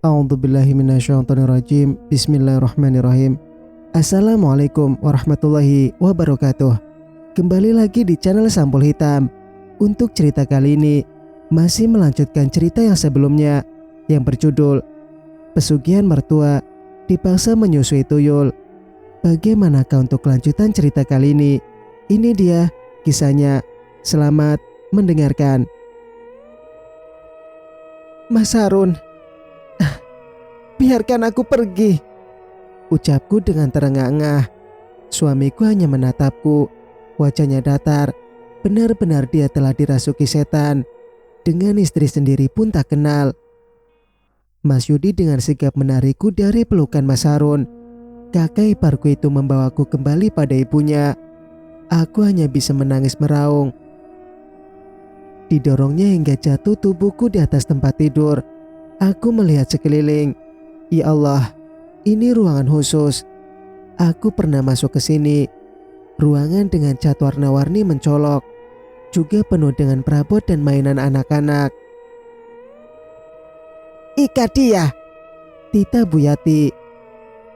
A'udzubillahi minasyaitonirrajim. Bismillahirrahmanirrahim. Assalamualaikum warahmatullahi wabarakatuh. Kembali lagi di channel Sampul Hitam. Untuk cerita kali ini masih melanjutkan cerita yang sebelumnya yang berjudul Pesugihan Mertua Dipaksa Menyusui Tuyul. Bagaimanakah untuk kelanjutan cerita kali ini? Ini dia kisahnya. Selamat mendengarkan. Mas Harun, biarkan aku pergi, ucapku dengan terengah-engah. Suamiku hanya menatapku. Wajahnya datar. Benar-benar dia telah dirasuki setan. Dengan istri sendiri pun tak kenal. Mas Yudi dengan sigap menarikku dari pelukan Mas Harun. Kakak iparku itu membawaku kembali pada ibunya. Aku hanya bisa menangis meraung. Didorongnya hingga jatuh tubuhku di atas tempat tidur. Aku melihat sekeliling. Ya Allah, ini ruangan khusus. Aku pernah masuk ke sini. Ruangan dengan cat warna-warni mencolok, juga penuh dengan perabot dan mainan anak-anak. Ikat dia, tita Bu Yati.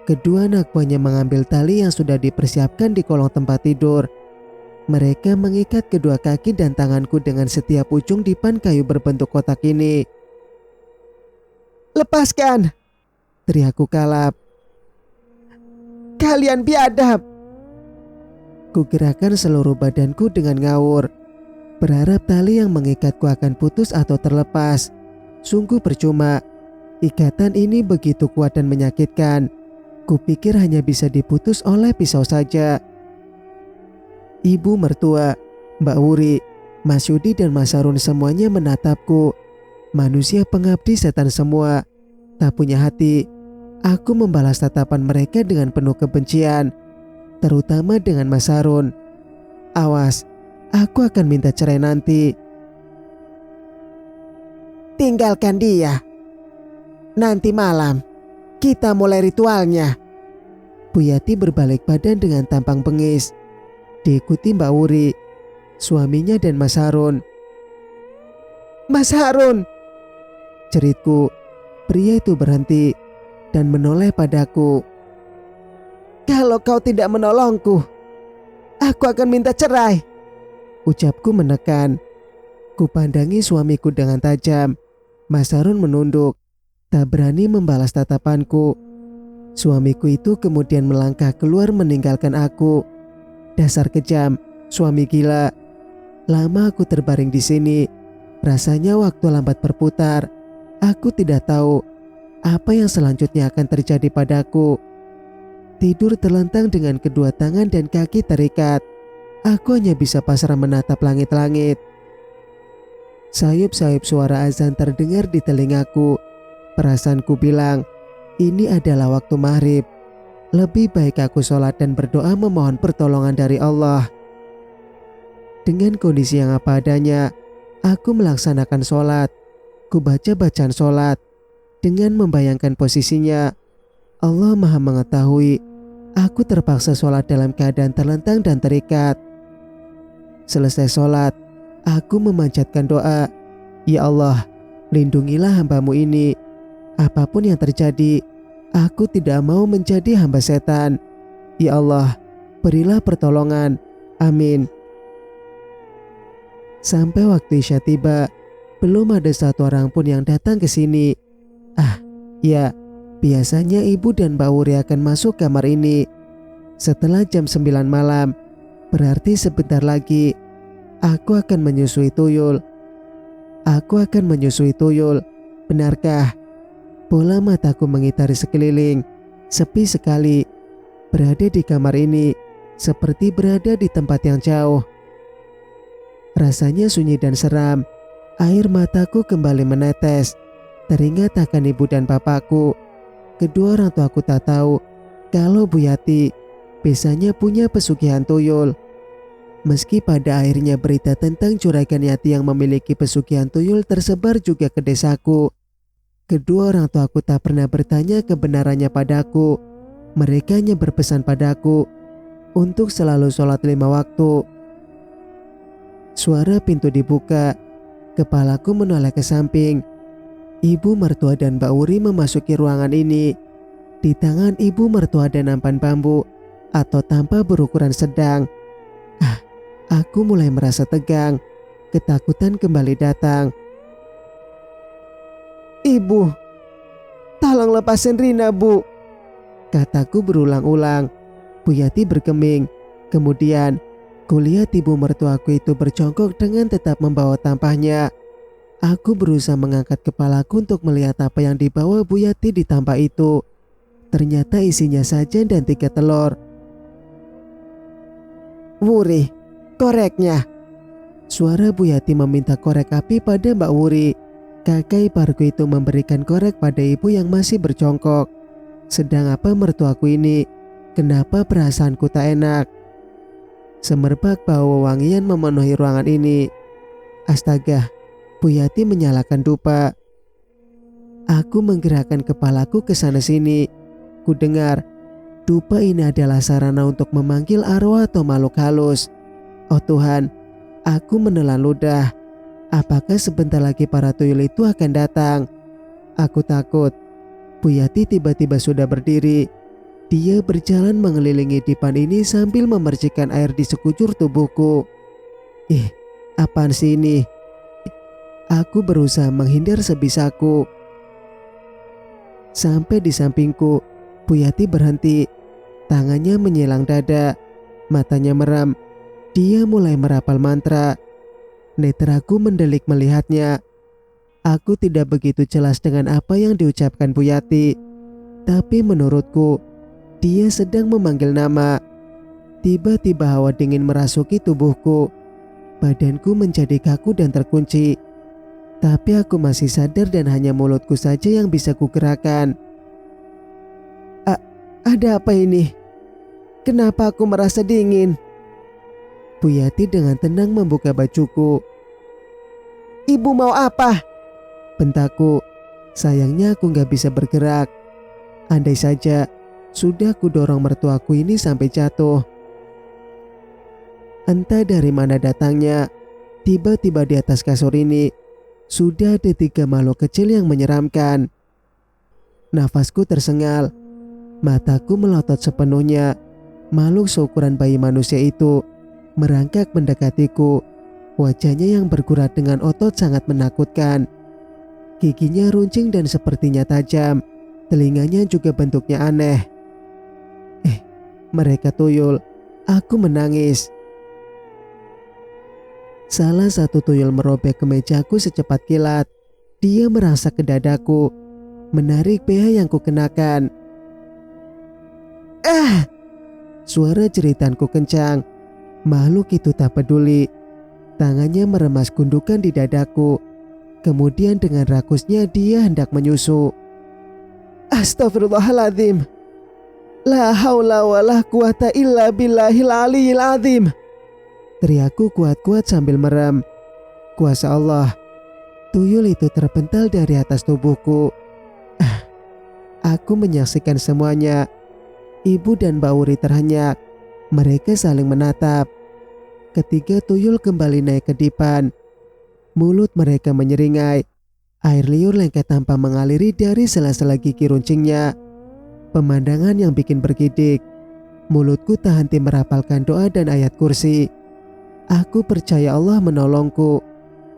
Kedua anak buahnya mengambil tali yang sudah dipersiapkan di kolong tempat tidur. Mereka mengikat kedua kaki dan tanganku dengan setiap ujung dipan kayu berbentuk kotak ini. Lepaskan, teriakku kalap. Kalian biadab. Ku gerakan seluruh badanku dengan ngawur, berharap tali yang mengikatku akan putus atau terlepas. Sungguh percuma. Ikatan ini begitu kuat dan menyakitkan. Kupikir hanya bisa diputus oleh pisau saja. Ibu mertua, Mbak Wuri, Mas Yudi dan Mas Harun semuanya menatapku. Manusia pengabdi setan semua. Tak punya hati. Aku membalas tatapan mereka dengan penuh kebencian, terutama dengan Mas Harun. Awas, aku akan minta cerai nanti. Tinggalkan dia. Nanti malam kita mulai ritualnya. Bu Yati berbalik badan dengan tampang bengis. Diikuti Mbak Wuri, suaminya dan Mas Harun. Mas Harun, ceritku. Pria itu berhenti dan menoleh padaku. Kalau kau tidak menolongku, aku akan minta cerai, ucapku menekan. Kupandangi suamiku dengan tajam. Mas Harun menunduk, tak berani membalas tatapanku. Suamiku itu kemudian melangkah keluar meninggalkan aku. Dasar kejam, suami gila. Lama aku terbaring di sini. Rasanya waktu lambat berputar. Aku tidak tahu apa yang selanjutnya akan terjadi padaku. Tidur terlentang dengan kedua tangan dan kaki terikat. Aku hanya bisa pasrah menatap langit-langit. Sayup-sayup suara azan terdengar di telingaku. Perasaanku bilang, ini adalah waktu maghrib. Lebih baik aku sholat dan berdoa memohon pertolongan dari Allah. Dengan kondisi yang apa adanya, aku melaksanakan sholat. Ku baca bacaan sholat dengan membayangkan posisinya. Allah Maha mengetahui. Aku terpaksa sholat dalam keadaan terlentang dan terikat. Selesai sholat, aku memanjatkan doa. Ya Allah, lindungilah hambamu ini. Apapun yang terjadi, aku tidak mau menjadi hamba setan. Ya Allah, berilah pertolongan. Amin. Sampai waktu Isya tiba, belum ada satu orang pun yang datang ke sini. Ya, biasanya ibu dan Mbak Wuri akan masuk kamar ini setelah jam 9 malam. Berarti sebentar lagi aku akan menyusui tuyul. Aku akan menyusui tuyul. Benarkah? Bola mataku mengitari sekeliling. Sepi sekali. Berada di kamar ini seperti berada di tempat yang jauh. Rasanya sunyi dan seram. Air mataku kembali menetes. Teringat akan ibu dan papaku. Kedua orang tuaku tak tahu kalau Bu Yati biasanya punya pesugihan tuyul. Meski pada akhirnya berita tentang Juragan Yati yang memiliki pesugihan tuyul tersebar juga ke desaku, kedua orang tuaku tak pernah bertanya kebenarannya padaku. Mereka hanya berpesan padaku untuk selalu sholat 5 waktu. Suara pintu dibuka. Kepalaku menoleh ke samping. Ibu mertua dan Mbak Wuri memasuki ruangan ini. Di tangan ibu mertua ada nampan bambu atau tampa berukuran sedang. Aku mulai merasa tegang. Ketakutan kembali datang. "Ibu, tolong lepasin Rina, Bu," kataku berulang-ulang. Bu Yati bergeming. Kemudian kulihat ibu mertuaku itu berjongkok dengan tetap membawa tampahnya. Aku berusaha mengangkat kepalaku untuk melihat apa yang dibawa Bu Yati di tampah itu. Ternyata isinya sajen dan 3 telur. "Wuri, koreknya." Suara Bu Yati meminta korek api pada Mbak Wuri. Kakak iparku itu memberikan korek pada ibu yang masih berjongkok. Sedang apa mertuaku ini? Kenapa perasaanku tak enak? Semerbak bau wangian memenuhi ruangan ini. Astaga, Bu Yati menyalakan dupa. Aku menggerakkan kepalaku ke sana sini. Ku dengar, dupa ini adalah sarana untuk memanggil arwah atau makhluk halus. Oh Tuhan, aku menelan ludah. Apakah sebentar lagi para tuyul itu akan datang? Aku takut. Bu Yati tiba-tiba sudah berdiri. Dia berjalan mengelilingi dipan ini sambil memercikkan air di sekujur tubuhku. Apaan sih ini? Aku berusaha menghindar sebisaku. Sampai di sampingku, Bu Yati berhenti. Tangannya menyilang dada, matanya meram. Dia mulai merapal mantra. Netraku mendelik melihatnya. Aku tidak begitu jelas dengan apa yang diucapkan Bu Yati, tapi menurutku dia sedang memanggil nama. Tiba-tiba hawa dingin merasuki tubuhku. Badanku menjadi kaku dan terkunci. Tapi aku masih sadar dan hanya mulutku saja yang bisa kugerakkan. Ada apa ini? Kenapa aku merasa dingin? Bu Yati dengan tenang membuka bajuku. "Ibu mau apa?" bentakku. Sayangnya aku gak bisa bergerak. Andai saja sudah kudorong mertuaku ini sampai jatuh. Entah dari mana datangnya, tiba-tiba di atas kasur ini sudah ada 3 makhluk kecil yang menyeramkan. Nafasku tersengal, mataku melotot sepenuhnya. Makhluk seukuran bayi manusia itu merangkak mendekatiku. Wajahnya yang bergurat dengan otot sangat menakutkan. Giginya runcing dan sepertinya tajam. Telinganya juga bentuknya aneh. Mereka tuyul. Aku menangis. Salah satu tuyul merobek kemejaku secepat kilat. Dia merasa ke dadaku, menarik BH yang kukenakan. Suara jeritanku kencang. Makhluk itu tak peduli. Tangannya meremas gundukan di dadaku. Kemudian dengan rakusnya dia hendak menyusu. Astagfirullahaladzim. La haula wa la quwata illa billahil aliyil azim. Teriakku kuat-kuat sambil merem. Kuasa Allah. Tuyul itu terpental dari atas tubuhku. Aku menyaksikan semuanya. Ibu dan Mbak Wuri terhenyak. Mereka saling menatap. Ketiga tuyul kembali naik ke dipan. Mulut mereka menyeringai. Air liur lengket tanpa mengaliri dari sela-sela gigi runcingnya. Pemandangan yang bikin bergidik. Mulutku tak henti merapalkan doa dan ayat kursi. Aku percaya Allah menolongku.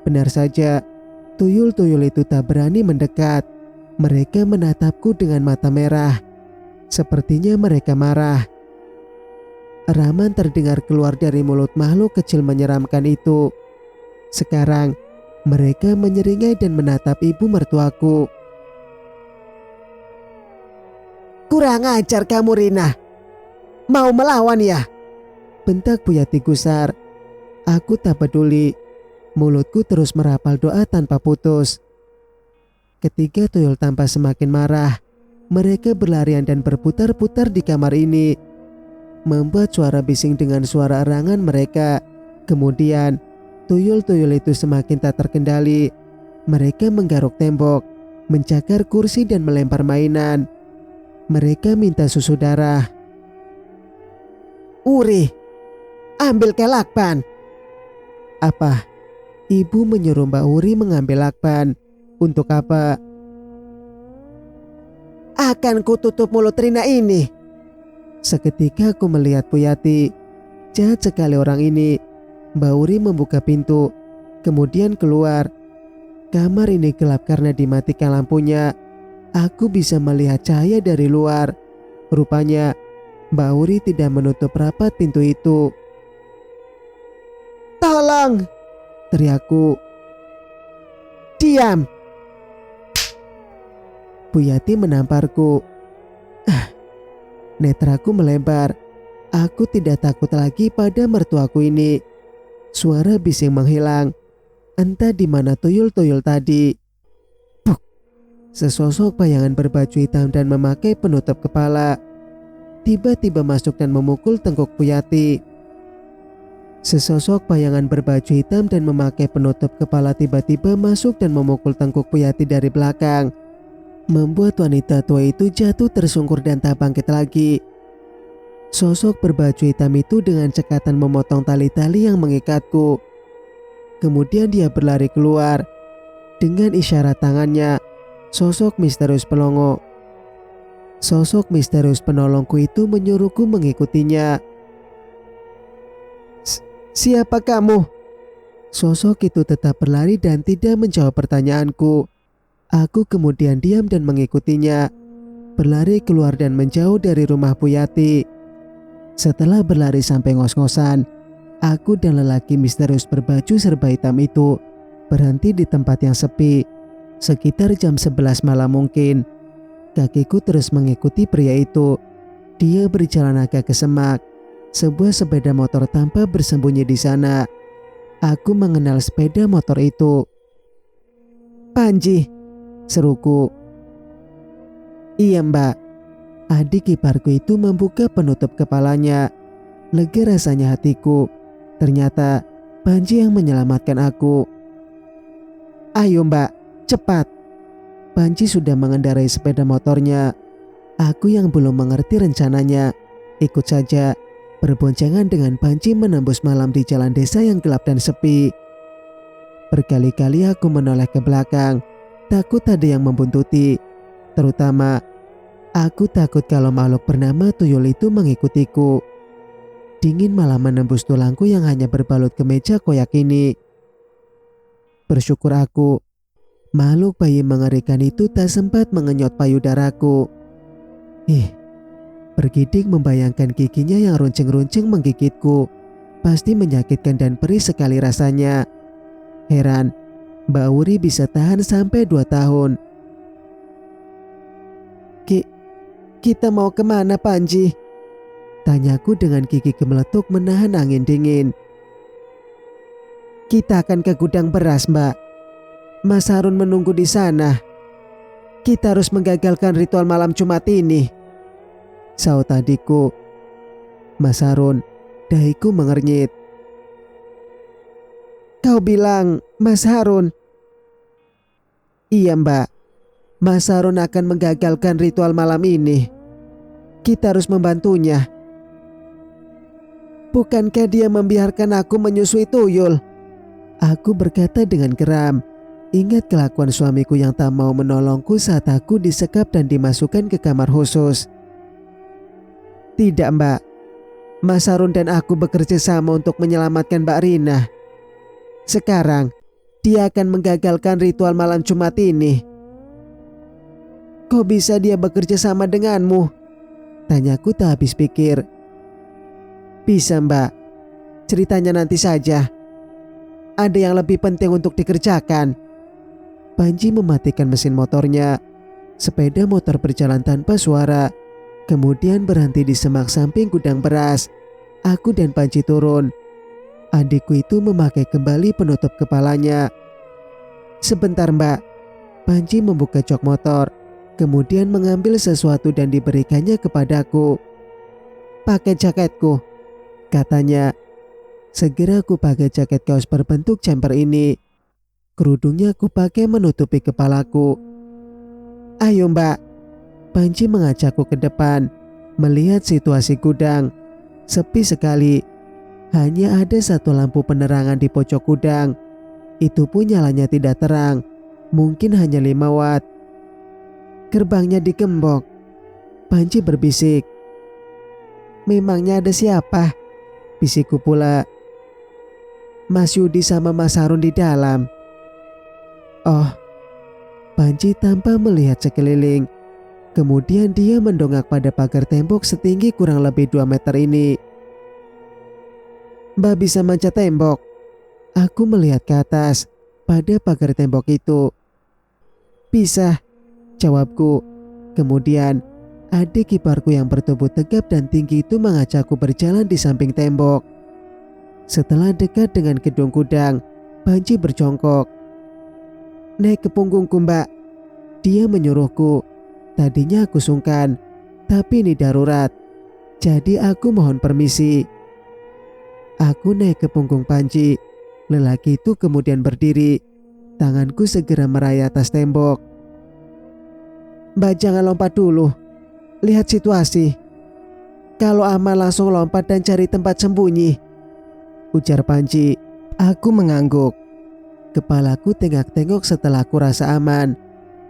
Benar saja, tuyul-tuyul itu tak berani mendekat. Mereka menatapku dengan mata merah. Sepertinya mereka marah. Raman terdengar keluar dari mulut makhluk kecil menyeramkan itu. Sekarang mereka menyeringai dan menatap ibu mertuaku. Kurang ajar kamu, Rina. Mau melawan ya? Bentak Bu Yati gusar. Aku tak peduli. Mulutku terus merapal doa tanpa putus. Ketiga tuyul tampak semakin marah. Mereka berlarian dan berputar-putar di kamar ini, membuat suara bising dengan suara erangan mereka. Kemudian tuyul-tuyul itu semakin tak terkendali. Mereka menggaruk tembok, mencakar kursi dan melempar mainan. Mereka minta susu darah. Uri, ambil ke lakban. Apa? Ibu menyuruh Mbak Uri mengambil lakban. Untuk apa? Akan kututup mulut Rina ini. Seketika aku melihat Puyati. Jahat sekali orang ini. Mbak Uri membuka pintu, kemudian keluar. Kamar ini gelap karena dimatikan lampunya. Aku bisa melihat cahaya dari luar. Rupanya Mbak Uri tidak menutup rapat pintu itu. "Tolong!" teriakku. "Diam!" Puyati menamparku. Netraku melebar. Aku tidak takut lagi pada mertuaku ini. Suara bising menghilang. Entah di mana tuyul-tuyul tadi. Puk! Sesosok bayangan berbaju hitam dan memakai penutup kepala tiba-tiba masuk dan memukul tengkuk Puyati. Sesosok bayangan berbaju hitam dan memakai penutup kepala tiba-tiba masuk dan memukul tengkuk Puyati dari belakang, membuat wanita tua itu jatuh tersungkur dan tak bangkit lagi. Sosok berbaju hitam itu dengan cekatan memotong tali-tali yang mengikatku. Kemudian dia berlari keluar. Dengan isyarat tangannya, sosok misterius penolongku itu menyuruhku mengikutinya. "Siapa kamu?" Sosok itu tetap berlari dan tidak menjawab pertanyaanku. Aku kemudian diam dan mengikutinya, berlari keluar dan menjauh dari rumah Puyati. Setelah berlari sampai ngos-ngosan, aku dan lelaki misterius berbaju serba hitam itu berhenti di tempat yang sepi. Sekitar jam 11 malam mungkin. Kakiku terus mengikuti pria itu. Dia berjalan agak ke semak. Sebuah sepeda motor tampak bersembunyi di sana. Aku mengenal sepeda motor itu. "Panji," seruku. "Iya, Mbak." Adik iparku itu membuka penutup kepalanya. Lega rasanya hatiku. Ternyata Panji yang menyelamatkan aku. "Ayo Mbak, cepat." Panji sudah mengendarai sepeda motornya. Aku yang belum mengerti rencananya ikut saja, berboncengan dengan Panji menembus malam di jalan desa yang gelap dan sepi. Berkali-kali aku menoleh ke belakang, takut ada yang membuntuti. Terutama aku takut kalau makhluk bernama tuyul itu mengikutiku. Dingin malah menembus tulangku yang hanya berbalut kemeja koyak ini. Bersyukur aku, makhluk bayi mengerikan itu tak sempat mengenyot payudaraku. Bergidik membayangkan giginya yang runcing-runcing menggigitku. Pasti menyakitkan dan perih sekali rasanya. Heran, Mbak Uri bisa tahan sampai 2 tahun. Kita mau kemana, Panji?" tanyaku dengan gigi gemeletuk menahan angin dingin. "Kita akan ke gudang beras, Mbak. Mas Harun menunggu di sana. Kita harus menggagalkan ritual malam Jumat ini," saut adikku. "Mas Harun," dahiku mengernyit. "Kau bilang Mas Harun?" "Iya, Mbak. Mas Harun akan menggagalkan ritual malam ini. Kita harus membantunya." "Bukankah dia membiarkan aku menyusui tuyul?" aku berkata dengan geram. Ingat kelakuan suamiku yang tak mau menolongku saat aku disekap dan dimasukkan ke kamar khusus. "Tidak, Mbak. Mas Harun dan aku bekerja sama untuk menyelamatkan Mbak Rina. Sekarang dia akan menggagalkan ritual malam Jumat ini." "Kok bisa dia bekerja sama denganmu?" tanyaku tak habis pikir. "Bisa, Mbak. Ceritanya nanti saja. Ada yang lebih penting untuk dikerjakan." Panji mematikan mesin motornya. Sepeda motor berjalan tanpa suara, kemudian berhenti di semak samping gudang beras. Aku dan Panji turun. Adikku itu memakai kembali penutup kepalanya. "Sebentar, Mbak." Panji membuka jok motor, kemudian mengambil sesuatu dan diberikannya kepadaku. "Pakai jaketku," katanya. Segera aku pakai jaket kaos berbentuk jumper ini. Kerudungnya aku pakai menutupi kepalaku. "Ayo, Mbak." Panji mengajakku ke depan. Melihat situasi gudang, sepi sekali. Hanya ada satu lampu penerangan di pojok gudang. Itu pun nyalanya tidak terang, mungkin hanya 5 watt. "Gerbangnya digembok," Panji berbisik. Memangnya ada siapa? Bisikku pula. Mas Yudi sama Mas Harun di dalam. Oh. Panji tanpa melihat sekeliling. Kemudian dia mendongak pada pagar tembok setinggi kurang lebih 2 meter ini. Mbak bisa manjat tembok. Aku melihat ke atas pada pagar tembok itu. Bisa, jawabku. Kemudian adik iparku yang bertubuh tegap dan tinggi itu mengajakku berjalan di samping tembok. Setelah dekat dengan gedung gudang, Panji berjongkok. Naik ke punggungku, Mbak. Dia menyuruhku. Tadinya aku sungkan, tapi ini darurat. Jadi aku mohon permisi. Aku naik ke punggung Panji. Lelaki itu kemudian berdiri. Tanganku segera meraih atas tembok. Mbak jangan lompat dulu. Lihat situasi. Kalau aman langsung lompat dan cari tempat sembunyi, ujar Panji. Aku mengangguk. Kepalaku tengok-tengok setelah aku rasa aman.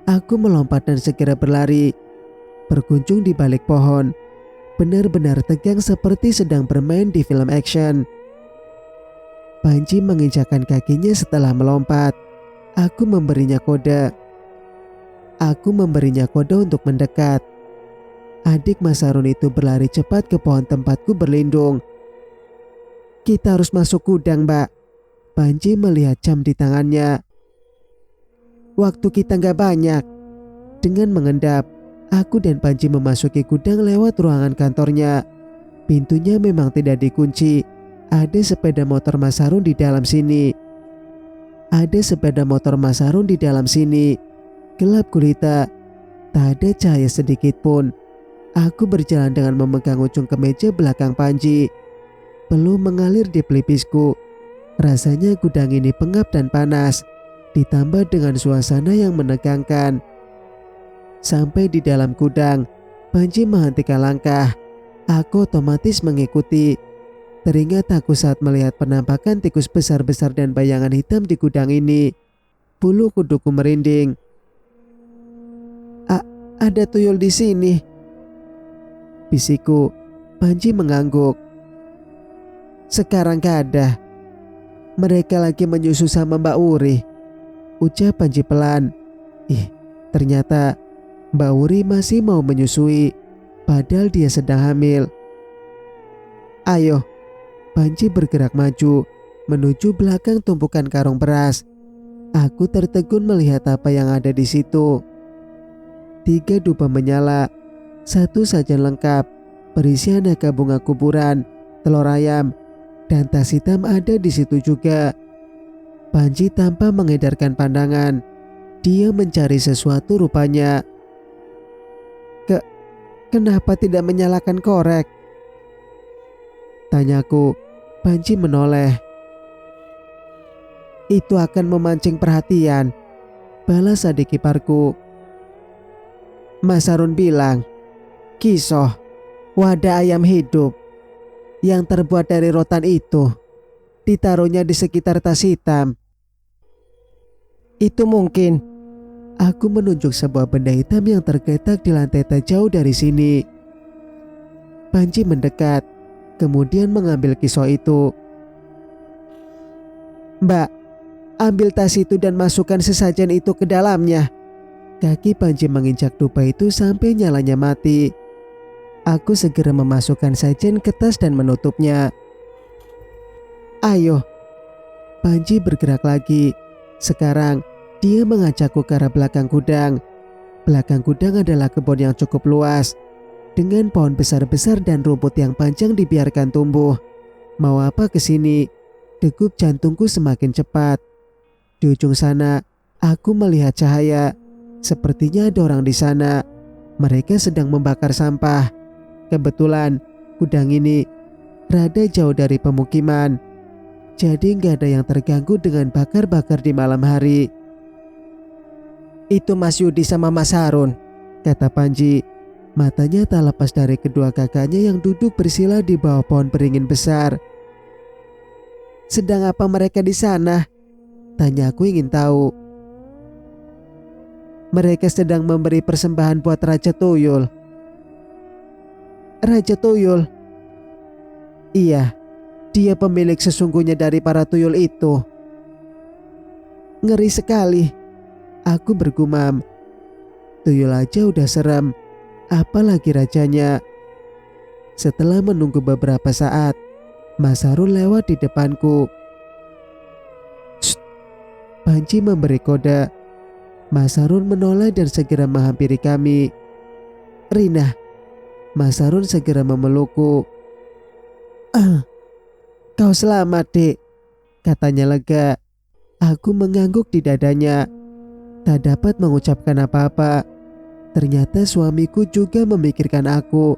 Aku melompat dan segera berlari. Berkunjung di balik pohon. Benar-benar tegang seperti sedang bermain di film action. Panji menginjakkan kakinya setelah melompat. Aku memberinya kode. Untuk mendekat. Adik Mas Harun itu berlari cepat ke pohon tempatku berlindung. Kita harus masuk gudang, Mbak. Panji melihat jam di tangannya. Waktu kita gak banyak. Dengan mengendap, aku dan Panji memasuki gudang lewat ruangan kantornya. Pintunya memang tidak dikunci. Ada sepeda motor Mas Harun di dalam sini. Gelap gulita. Tak ada cahaya sedikit pun. Aku berjalan dengan memegang ujung kemeja belakang Panji. Belum mengalir di pelipisku. Rasanya gudang ini pengap dan panas. Ditambah dengan suasana yang menegangkan. Sampai di dalam gudang, Panji menghentikan langkah. Aku otomatis mengikuti. Teringat aku saat melihat penampakan tikus besar-besar dan bayangan hitam di gudang ini. Bulu kuduku merinding. Ada tuyul di sini, bisikku. Panji mengangguk. Sekarang gak ada. Mereka lagi menyusu sama Mbak Uri, ucap Panji pelan. Ternyata Mbak Uri masih mau menyusui, padahal dia sedang hamil. Ayo. Panji bergerak maju menuju belakang tumpukan karung beras. Aku tertegun melihat apa yang ada di situ. 3 dupa menyala, 1 sajian lengkap, berisi aneka bunga kuburan, telur ayam, dan tas hitam ada di situ juga. Panji tanpa mengedarkan pandangan. Dia mencari sesuatu rupanya. Kenapa tidak menyalakan korek? Tanyaku. Panji menoleh. Itu akan memancing perhatian, balas adik iparku. Mas Harun bilang, Kisoh, wadah ayam hidup yang terbuat dari rotan itu ditaruhnya di sekitar tas hitam. Itu mungkin. Aku menunjuk sebuah benda hitam yang tergeletak di lantai tak jauh dari sini. Panji mendekat, kemudian mengambil kisoh itu. Mbak, ambil tas itu dan masukkan sesajen itu ke dalamnya. Kaki Panji menginjak dupa itu sampai nyalanya mati. Aku segera memasukkan sajen ke tas dan menutupnya. Ayo. Panji bergerak lagi. Sekarang dia mengajakku ke arah belakang gudang. Belakang gudang adalah kebun yang cukup luas, dengan pohon besar-besar dan rumput yang panjang dibiarkan tumbuh. Mau apa ke sini? Degup jantungku semakin cepat. Di ujung sana, aku melihat cahaya. Sepertinya ada orang di sana. Mereka sedang membakar sampah. Kebetulan, gudang ini rada jauh dari pemukiman. Jadi nggak ada yang terganggu dengan bakar-bakar di malam hari. Itu Mas Yudi sama Mas Harun, kata Panji. Matanya tak lepas dari kedua kakaknya yang duduk bersila di bawah pohon beringin besar. Sedang apa mereka di sana? Tanya aku ingin tahu. Mereka sedang memberi persembahan buat Raja Tuyul. Raja Tuyul. Iya, dia pemilik sesungguhnya dari para tuyul itu. Ngeri sekali, aku bergumam. Tuyul aja udah serem, apalagi rajanya. Setelah menunggu beberapa saat, Mas Harun lewat di depanku. Shh, Panji memberi kode. Mas Harun menoleh dan segera menghampiri kami. Rina. Mas Harun segera memelukku. Kau selamat, Dek, katanya lega. Aku mengangguk di dadanya. Tak dapat mengucapkan apa-apa. Ternyata suamiku juga memikirkan aku.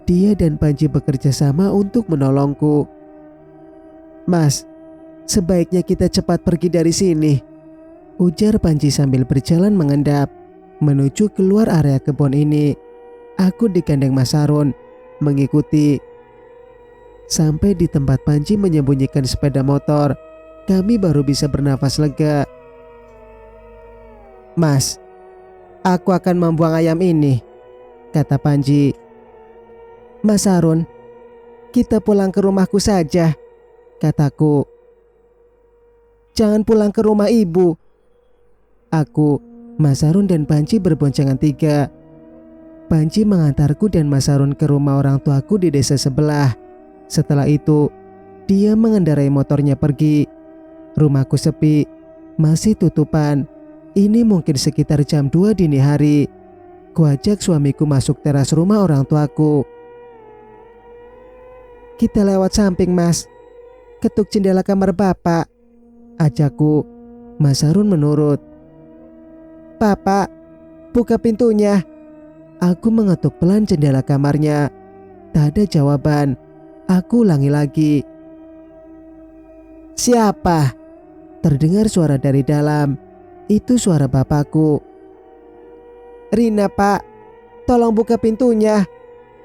Dia dan Panji bekerja sama untuk menolongku. Mas, sebaiknya kita cepat pergi dari sini, ujar Panji sambil berjalan mengendap menuju keluar area kebun ini. Aku digandeng Mas Harun mengikuti. Sampai di tempat Panji menyembunyikan sepeda motor, kami baru bisa bernafas lega. Mas, aku akan membuang ayam ini, kata Panji. Mas Harun, kita pulang ke rumahku saja, kataku. Jangan pulang ke rumah ibu. Aku, Mas Harun dan Panji berboncengan tiga. Panji mengantarku dan Mas Harun ke rumah orang tuaku di desa sebelah. Setelah itu, dia mengendarai motornya pergi. Rumahku sepi, masih tutupan. Ini mungkin sekitar jam 2 dini hari. Kuajak suamiku masuk teras rumah orang tuaku. Kita lewat samping, Mas. Ketuk jendela kamar Bapak, ajakku. Mas Harun menurut. Bapak, buka pintunya. Aku mengetuk pelan jendela kamarnya. Tak ada jawaban. Aku ulangi lagi. Siapa? Terdengar suara dari dalam. Itu suara bapakku. Rina, Pak, tolong buka pintunya,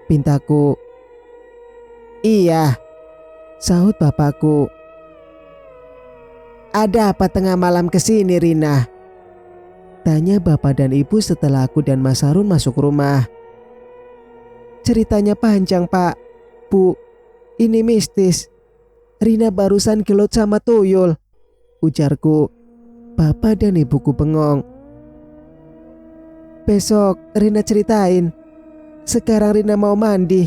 pintaku. Iya, sahut bapakku. Ada apa tengah malam kesini, Rina? Tanya bapak dan ibu setelah aku dan Mas Harun masuk rumah. Ceritanya panjang, Pak. Bu, ini mistis. Rina barusan gelut sama tuyul, ujarku. Bapak dan ibuku bengong. Besok Rina ceritain. Sekarang Rina mau mandi.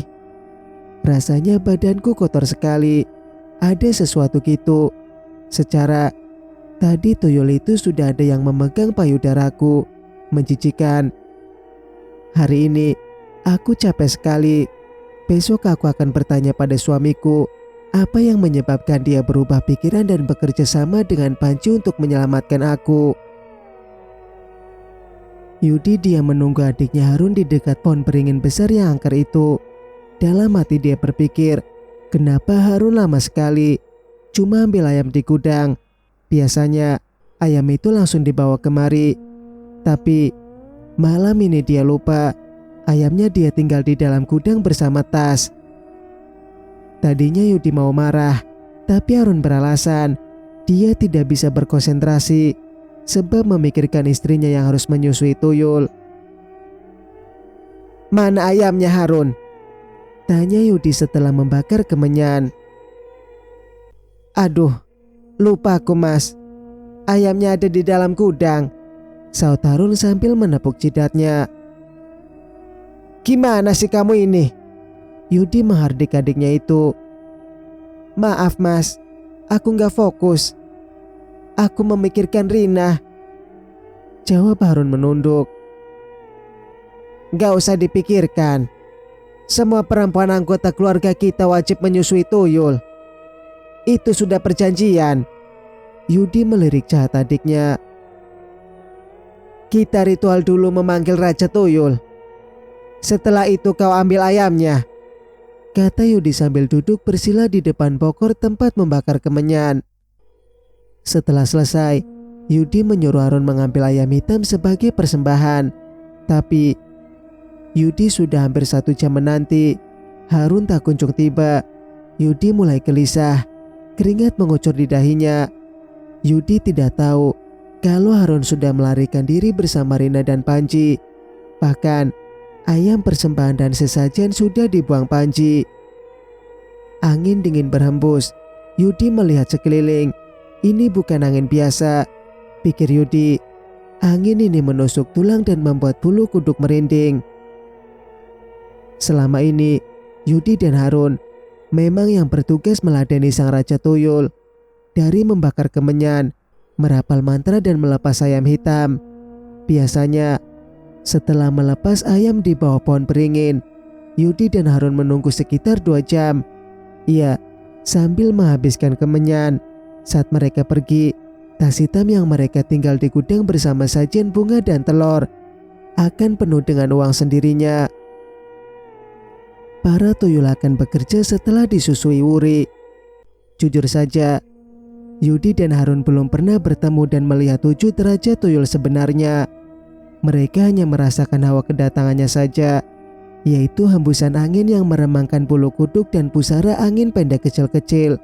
Rasanya badanku kotor sekali. Ada sesuatu gitu. Secara tadi tuyul itu sudah ada yang memegang payudaraku. Menjijikan. Hari ini aku capek sekali. Besok aku akan bertanya pada suamiku apa yang menyebabkan dia berubah pikiran dan bekerja sama dengan Panji untuk menyelamatkan aku. Yudi diam menunggu adiknya Harun di dekat pohon beringin besar yang angker itu. Dalam hati dia berpikir, kenapa Harun lama sekali? Cuma ambil ayam di gudang. Biasanya ayam itu langsung dibawa kemari. Tapi malam ini dia lupa. Ayamnya dia tinggal di dalam gudang bersama tas. Tadinya Yudi mau marah, tapi Harun beralasan dia tidak bisa berkonsentrasi sebab memikirkan istrinya yang harus menyusui tuyul. Mana ayamnya, Harun? Tanya Yudi setelah membakar kemenyan. Aduh, lupa aku, Mas. Ayamnya ada di dalam gudang, sahut Harun sambil menepuk jidatnya. Gimana sih kamu ini? Yudi menghardik adiknya itu. Maaf, Mas, aku gak fokus. Aku memikirkan Rina, jawab Harun menunduk. Gak usah dipikirkan. Semua perempuan anggota keluarga kita wajib menyusui tuyul. Itu sudah perjanjian. Yudi melirik jahat adiknya. Kita ritual dulu memanggil Raja Tuyul. Setelah itu kau ambil ayamnya, kata Yudi sambil duduk bersila di depan pokor tempat membakar kemenyan. Setelah selesai, Yudi menyuruh Harun mengambil ayam hitam sebagai persembahan. Tapi Yudi sudah hampir 1 jam menanti. Harun tak kunjung tiba. Yudi mulai gelisah. Keringat mengucur di dahinya. Yudi tidak tahu kalau Harun sudah melarikan diri bersama Rina dan Panji. Bahkan ayam persembahan dan sesajen sudah dibuang Panji. Angin dingin berhembus. Yudi melihat sekeliling. Ini bukan angin biasa, pikir Yudi. Angin ini menusuk tulang dan membuat bulu kuduk merinding. Selama ini, Yudi dan Harun memang yang bertugas meladeni sang Raja Tuyul. Dari membakar kemenyan, merapal mantra dan melepas ayam hitam. Biasanya, setelah melepas ayam di bawah pohon beringin, Yudi dan Harun menunggu sekitar 2 jam. Iya, sambil menghabiskan kemenyan. Saat mereka pergi, tas hitam yang mereka tinggal di gudang bersama sajian bunga dan telur akan penuh dengan uang sendirinya. Para tuyul akan bekerja setelah disusui Wuri. Jujur saja, Yudi dan Harun belum pernah bertemu dan melihat wujud Raja Tuyul sebenarnya. Mereka hanya merasakan hawa kedatangannya saja, yaitu hembusan angin yang meremangkan bulu kuduk dan pusara angin pendek kecil-kecil.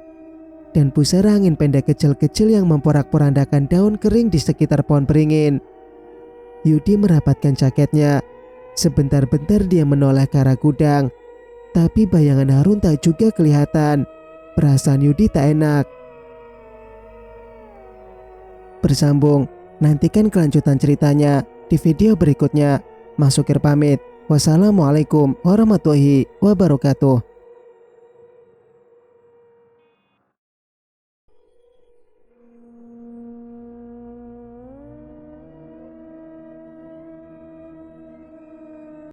Dan pusara angin pendek kecil-kecil yang memporak-porandakan daun kering di sekitar pohon beringin. Yudi merapatkan jaketnya. Sebentar-bentar dia menoleh ke arah gudang. Tapi bayangan Harun tak juga kelihatan. Perasaan Yudi tak enak. Bersambung, nantikan kelanjutan ceritanya di video berikutnya. Mas Sukir pamit. Wassalamualaikum warahmatullahi wabarakatuh.